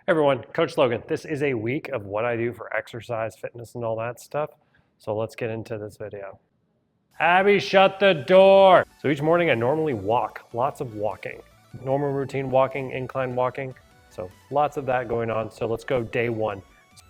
Everyone, Coach Logan. This is a week of what I do for exercise, fitness, and all that stuff. So let's get into this video. Abby, shut the door. So each morning I normally walk, lots of walking. Normal routine walking, incline walking. So lots of that going on. So let's go day one.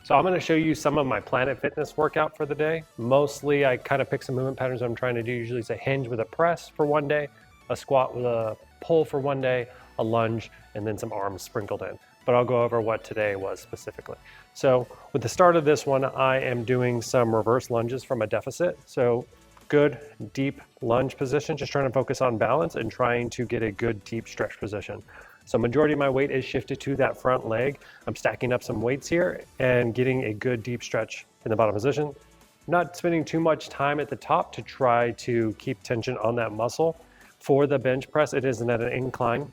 So I'm going to show you some of my Planet Fitness workout for the day. Mostly I kind of pick some movement patterns I'm trying to do. Usually it's a hinge with a press for one day, a squat with a pull for one day, a lunge, and then some arms sprinkled in. But I'll go over what today was specifically. So with the start of this one, I am doing some reverse lunges from a deficit. So good deep lunge position, just trying to focus on balance and trying to get a good deep stretch position. So majority of my weight is shifted to that front leg. I'm stacking up some weights here and getting a good deep stretch in the bottom position. Not spending too much time at the top to try to keep tension on that muscle. For the bench press, it isn't at an incline.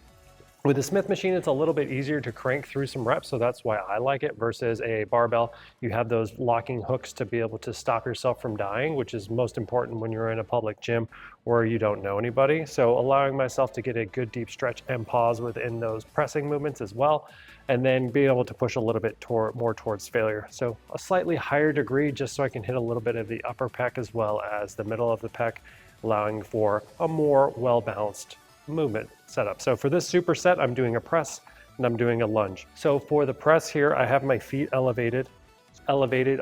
With the Smith machine, it's a little bit easier to crank through some reps, so that's why I like it versus a barbell. You have those locking hooks to be able to stop yourself from dying, which is most important when you're in a public gym where you don't know anybody. So allowing myself to get a good deep stretch and pause within those pressing movements as well, and then being able to push a little bit more towards failure. So a slightly higher degree just so I can hit a little bit of the upper pec as well as the middle of the pec, allowing for a more well-balanced movement setup. So for this superset, I'm doing a press and I'm doing a lunge. So for the press here, I have my feet elevated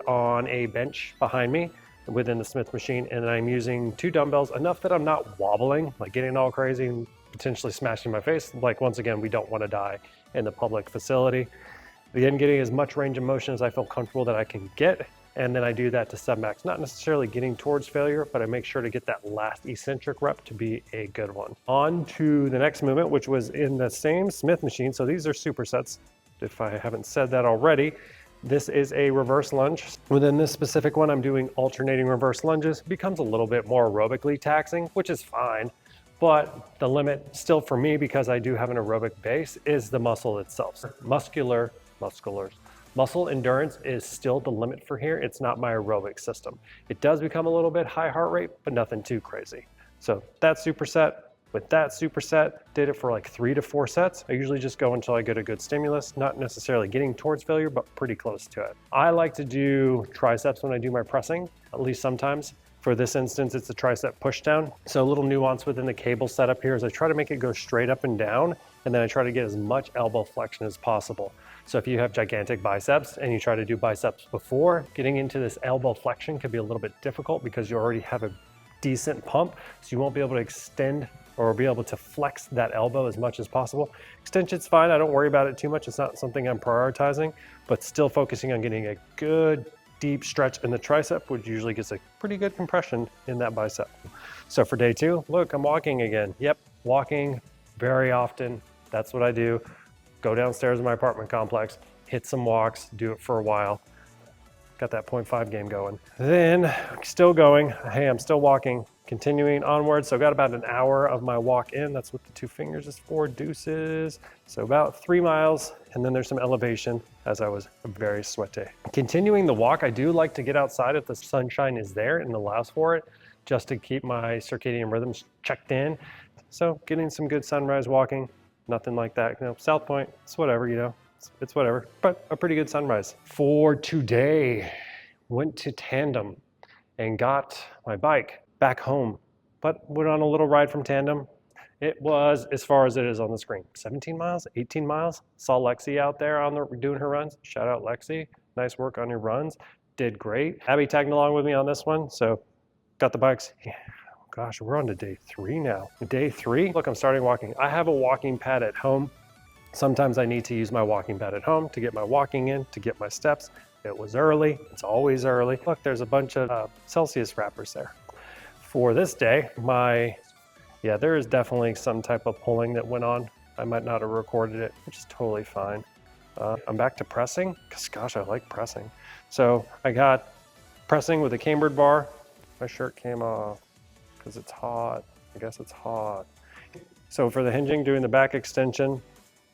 on a bench behind me within the Smith machine, and I'm using 2 dumbbells, enough that I'm not wobbling, like getting all crazy and potentially smashing my face. Like, once again, we don't want to die in the public facility. Again, getting as much range of motion as I feel comfortable that I can get. And then I do that to sub-max, not necessarily getting towards failure, but I make sure to get that last eccentric rep to be a good one. On to the next movement, which was in the same Smith machine. So these are supersets, if I haven't said that already. This is a reverse lunge. Within this specific one, I'm doing alternating reverse lunges. It becomes a little bit more aerobically taxing, which is fine. But the limit still for me, because I do have an aerobic base, is the muscle itself. Muscle endurance is still the limit for here. It's not my aerobic system. It does become a little bit high heart rate, but nothing too crazy. So that superset, with that superset, did it for like 3 to 4 sets. I usually just go until I get a good stimulus, not necessarily getting towards failure, but pretty close to it. I like to do triceps when I do my pressing, at least sometimes. For this instance, it's a tricep push down. So a little nuance within the cable setup here is I try to make it go straight up and down, and then I try to get as much elbow flexion as possible. So if you have gigantic biceps and you try to do biceps before, getting into this elbow flexion could be a little bit difficult because you already have a decent pump, so you won't be able to extend or be able to flex that elbow as much as possible. Extension's fine, I don't worry about it too much. It's not something I'm prioritizing, but still focusing on getting a good deep stretch in the tricep, which usually gets a pretty good compression in that bicep. So for day 2, look, I'm walking again. Yep, walking very often. That's what I do. Go downstairs in my apartment complex, hit some walks, do it for a while. Got that 0.5 game going. Then still going. Hey, I'm still walking, continuing onward. So got about an hour of my walk in. That's what the 2 fingers is for, deuces. So about 3 miles, and then there's some elevation as I was very sweaty. Continuing the walk, I do like to get outside if the sunshine is there and allows for it, just to keep my circadian rhythms checked in. So getting some good sunrise walking, nothing like that. You know, South Point, it's whatever, you know. It's whatever, but a pretty good sunrise. For today, went to Tandem and got my bike back home, but went on a little ride from Tandem. It was as far as it is on the screen, 17 miles, 18 miles. Saw Lexi out there doing her runs. Shout out Lexi, nice work on your runs. Did great. Abby tagged along with me on this one, so got the bikes. Yeah. Gosh, we're on to day 3 now. Day 3, look, I'm starting walking. I have a walking pad at home. Sometimes I need to use my walking pad at home to get my walking in, to get my steps. It was early, it's always early. Look, there's a bunch of Celsius wrappers there. For this day, there is definitely some type of pulling that went on. I might not have recorded it, which is totally fine. I'm back to pressing, because gosh, I like pressing. So I got pressing with a cambered bar. My shirt came off because it's hot. I guess it's hot. So for the hinging, doing the back extension,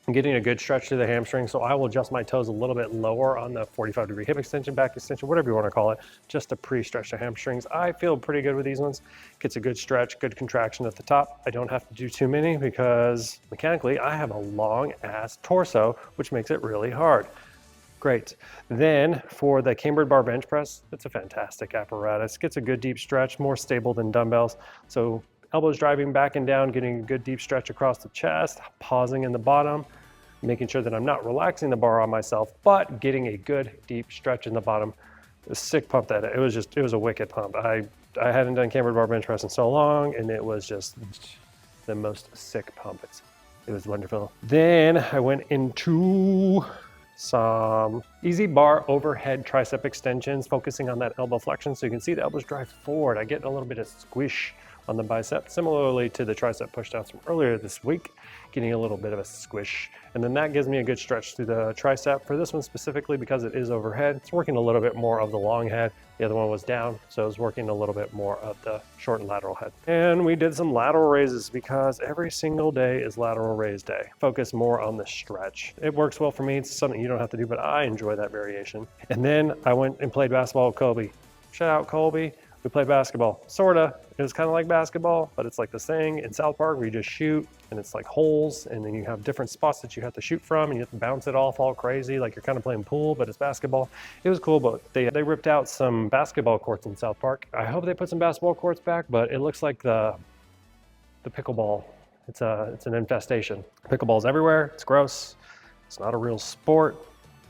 I'm getting a good stretch through the hamstring, so I will adjust my toes a little bit lower on the 45-degree hip extension, back extension, whatever you want to call it, just to pre-stretch the hamstrings. I feel pretty good with these ones. Gets a good stretch, good contraction at the top. I don't have to do too many because mechanically I have a long ass torso, which makes it really hard. Great. Then for the cambered bar bench press, it's a fantastic apparatus. Gets a good deep stretch, more stable than dumbbells. So elbows driving back and down, getting a good deep stretch across the chest, pausing in the bottom, making sure that I'm not relaxing the bar on myself, but getting a good deep stretch in the bottom. A sick pump that it was a wicked pump. I hadn't done cambered bar bench press in so long, and it was just the most sick pump. It was wonderful. Then I went into some easy bar overhead tricep extensions, focusing on that elbow flexion. So you can see the elbows drive forward. I get a little bit of squish on the bicep, similarly to the tricep pushdowns from earlier this week, getting a little bit of a squish. And then that gives me a good stretch through the tricep. For this one specifically, because it is overhead, it's working a little bit more of the long head. The other one was down, so it was working a little bit more of the short and lateral head. And we did some lateral raises because every single day is lateral raise day. Focus more on the stretch. It works well for me. It's something you don't have to do, but I enjoy that variation. And then I went and played basketball with Colby. Shout out Colby. We played basketball, sorta. It was kind of like basketball, but it's like this thing in South Park where you just shoot and it's like holes, and then you have different spots that you have to shoot from, and you have to bounce it off all crazy, like you're kind of playing pool, but it's basketball. It was cool, but they ripped out some basketball courts in South Park. I hope they put some basketball courts back, but it looks like the pickleball, it's an infestation. Pickleball's everywhere, it's gross, it's not a real sport.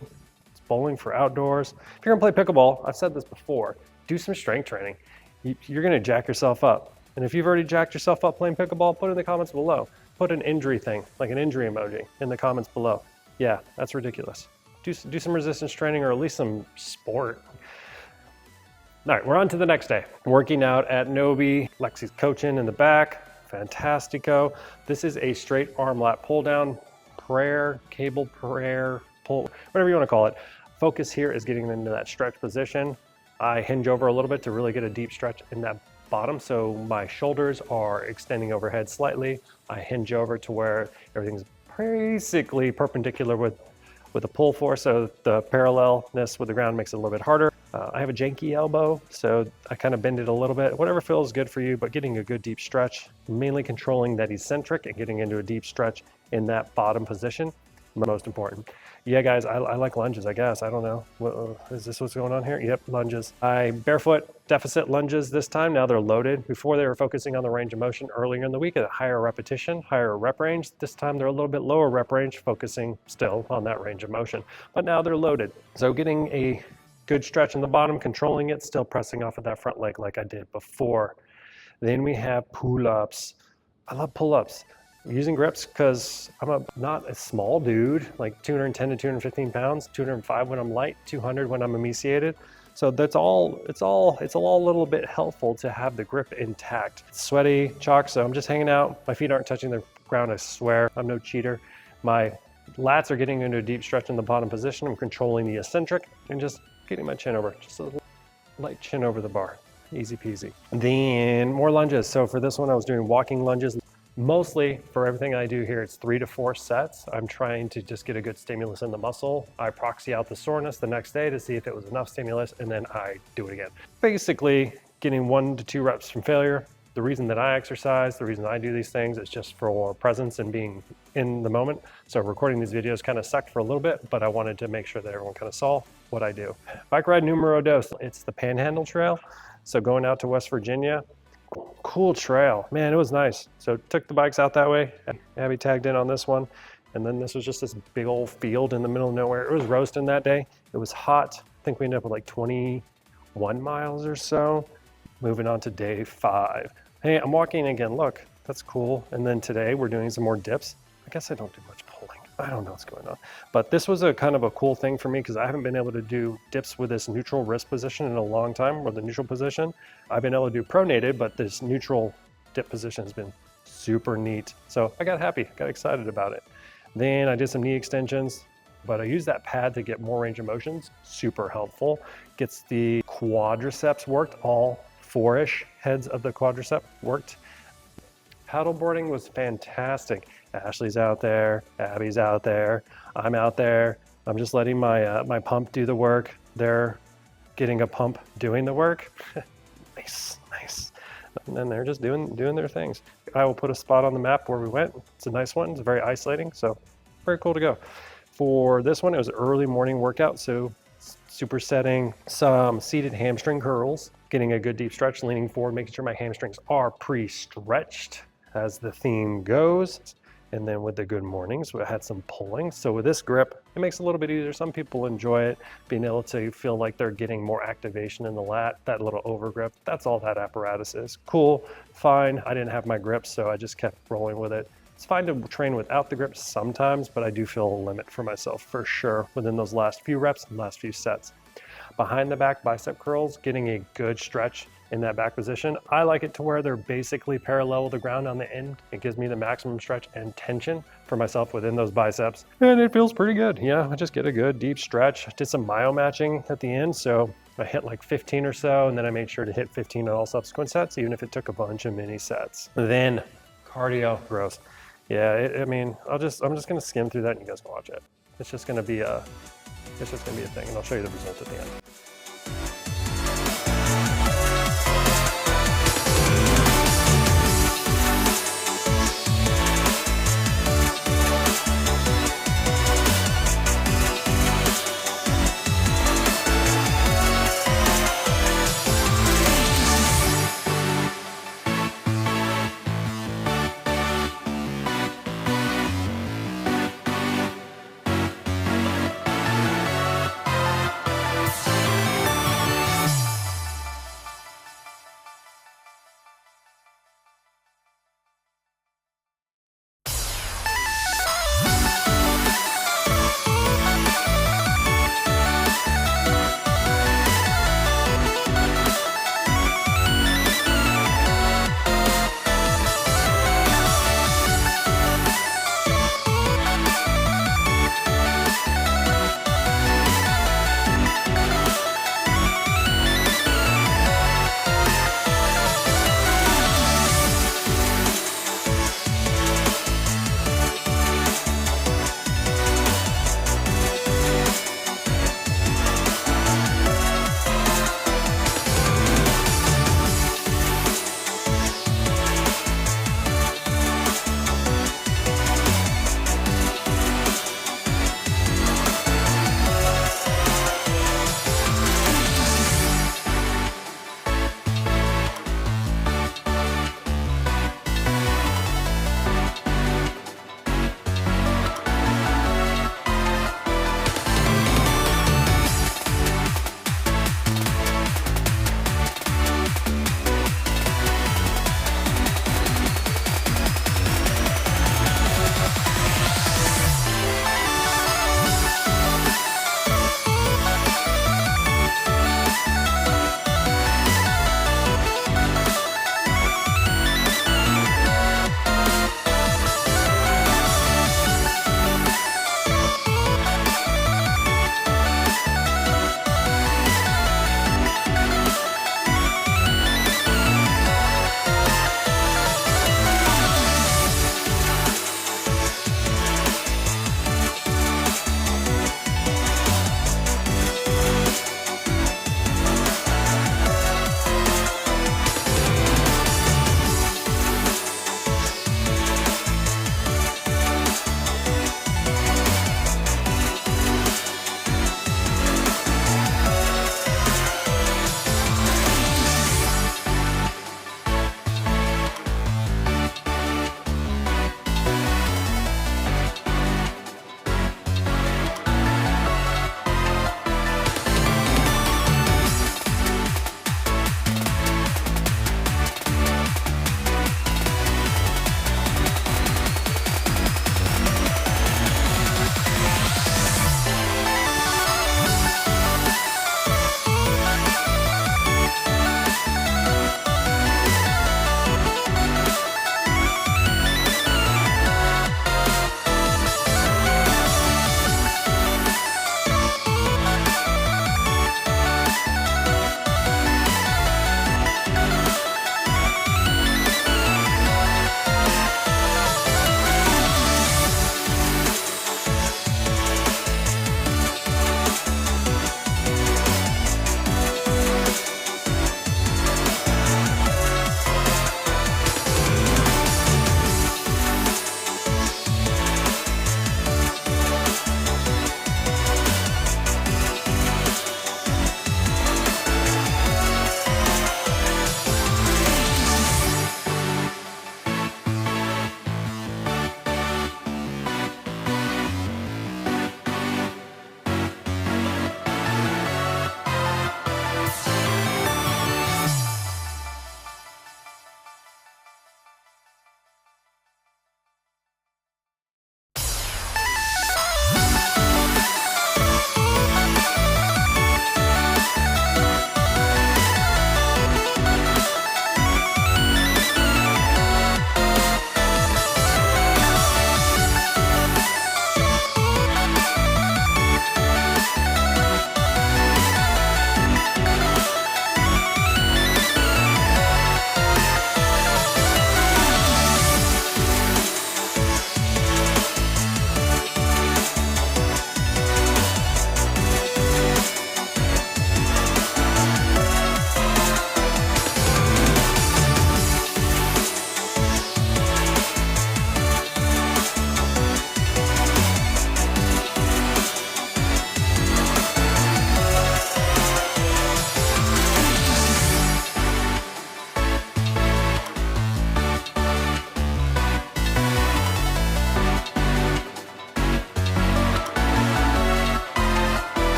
It's bowling for outdoors. If you're gonna play pickleball, I've said this before, do some strength training. You're gonna jack yourself up. And if you've already jacked yourself up playing pickleball, put it in the comments below. Put an injury thing, like an injury emoji, in the comments below. Yeah, that's ridiculous. Do some resistance training, or at least some sport. All right, we're on to the next day. Working out at Nobi. Lexi's coaching in the back, fantastico. This is a straight arm lat pull down, prayer, cable prayer, pull, whatever you wanna call it. Focus here is getting into that stretch position. I hinge over a little bit to really get a deep stretch in that bottom, so my shoulders are extending overhead slightly. I hinge over to where everything's basically perpendicular with a pull force, so the parallelness with the ground makes it a little bit harder. I have a janky elbow, so I kind of bend it a little bit. Whatever feels good for you, but getting a good deep stretch, mainly controlling that eccentric and getting into a deep stretch in that bottom position, most important. Yeah, guys, I like lunges, I guess. I don't know. Is this what's going on here? Yep, lunges. I barefoot deficit lunges this time. Now they're loaded. Before they were focusing on the range of motion earlier in the week at a higher repetition, higher rep range. This time they're a little bit lower rep range, focusing still on that range of motion. But now they're loaded. So getting a good stretch in the bottom, controlling it, still pressing off of that front leg like I did before. Then we have pull-ups. I love pull-ups. Using grips because I'm not a small dude, like 210 to 215 pounds, 205 when I'm light, 200 when I'm emaciated. So it's all a little bit helpful to have the grip intact. It's sweaty, chalk, so I'm just hanging out. My feet aren't touching the ground, I swear. I'm no cheater. My lats are getting into a deep stretch in the bottom position. I'm controlling the eccentric and just getting my chin over, just a light chin over the bar. Easy peasy. And then more lunges. So for this one, I was doing walking lunges. Mostly for everything I do here, it's 3 to 4 sets. I'm trying to just get a good stimulus in the muscle. I proxy out the soreness the next day to see if it was enough stimulus, and then I do it again. Basically, getting 1 to 2 reps from failure. The reason that I exercise, the reason I do these things is just for presence and being in the moment. So recording these videos kind of sucked for a little bit, but I wanted to make sure that everyone kind of saw what I do. Bike ride numero dos, it's the Panhandle Trail. So going out to West Virginia, cool trail, man, it was nice. So took the bikes out that way. Abby tagged in on this one. And then this was just this big old field in the middle of nowhere. It was roasting that day. It was hot. I think we ended up with like 21 miles or so. Moving on to day 5. Hey, I'm walking again, look, that's cool. And then today we're doing some more dips. I guess I don't do much pulling. I don't know what's going on. But this was a kind of a cool thing for me because I haven't been able to do dips with this neutral wrist position in a long time, or the neutral position. I've been able to do pronated, but this neutral dip position has been super neat. So I got happy, got excited about it. Then I did some knee extensions, but I used that pad to get more range of motions. Super helpful. Gets the quadriceps worked, all 4-ish heads of the quadricep worked. Paddleboarding was fantastic. Ashley's out there, Abby's out there, I'm out there. I'm just letting my pump do the work. They're getting a pump doing the work. Nice, nice. And then they're just doing their things. I will put a spot on the map where we went. It's a nice one. It's very isolating, so very cool to go. For this one, it was an early morning workout, so supersetting some seated hamstring curls, getting a good deep stretch, leaning forward, making sure my hamstrings are pre-stretched as the theme goes. And then with the good mornings, we had some pulling. So with this grip, it makes it a little bit easier. Some people enjoy it, being able to feel like they're getting more activation in the lat, that little over grip. That's all that apparatus is. Cool, fine. I didn't have my grips, so I just kept rolling with it. It's fine to train without the grips sometimes, but I do feel a limit for myself for sure within those last few reps and last few sets. Behind the back bicep curls, getting a good stretch in that back position. I like it to where they're basically parallel with the ground on the end. It gives me the maximum stretch and tension for myself within those biceps. And it feels pretty good. Yeah, I just get a good deep stretch. I did some myo matching at the end. So I hit like 15 or so, and then I made sure to hit 15 on all subsequent sets, even if it took a bunch of mini sets. Then cardio, gross. Yeah, I'm just gonna skim through that and you guys can watch it. It's just gonna be a thing, and I'll show you the results at the end.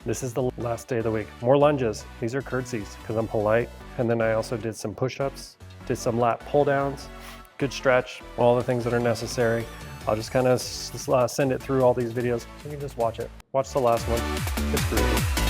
This is the last day of the week. More lunges. These are curtsies because I'm polite. And then I also did some push-ups, did some lat pull downs, good stretch, all the things that are necessary. I'll just kind of send it through all these videos so you can just watch it. Watch the last one. It's groovy.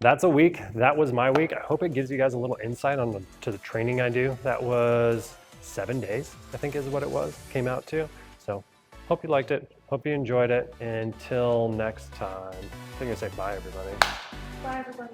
That's a week. That was my week. I hope it gives you guys a little insight on to the training I do. That was 7 days, I think is what it was, came out to. So hope you liked it. Hope you enjoyed it. Until next time, I think I say bye, everybody. Bye, everybody.